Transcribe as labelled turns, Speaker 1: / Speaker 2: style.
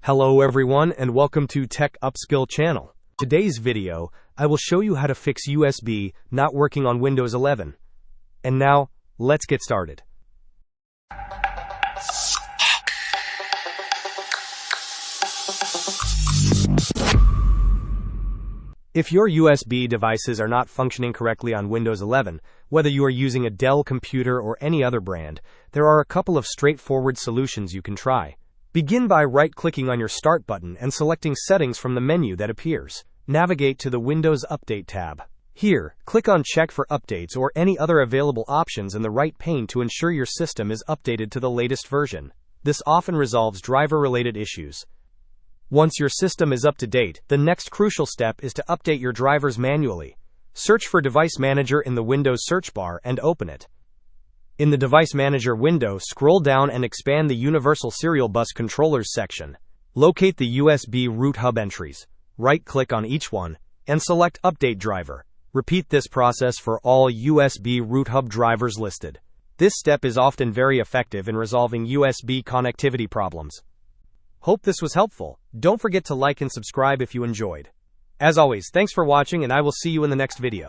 Speaker 1: Hello everyone and welcome to Tech Upskill channel. Today's video, I will show you how to fix USB not working on Windows 11. And now, let's get started. If your USB devices are not functioning correctly on Windows 11, whether you are using a Dell computer or any other brand, there are a couple of straightforward solutions you can try. Begin by right-clicking on your Start button and selecting Settings from the menu that appears. Navigate to the Windows Update tab. Here, click on Check for Updates or any other available options in the right pane to ensure your system is updated to the latest version. This often resolves driver-related issues. Once your system is up to date, the next crucial step is to update your drivers manually. Search for Device Manager in the Windows search bar and open it. In the Device Manager window, scroll down and expand the Universal Serial Bus Controllers section. Locate the USB root hub entries. Right-click on each one, and select Update Driver. Repeat this process for all USB root hub drivers listed. This step is often very effective in resolving USB connectivity problems. Hope this was helpful. Don't forget to like and subscribe if you enjoyed. As always, thanks for watching and I will see you in the next video.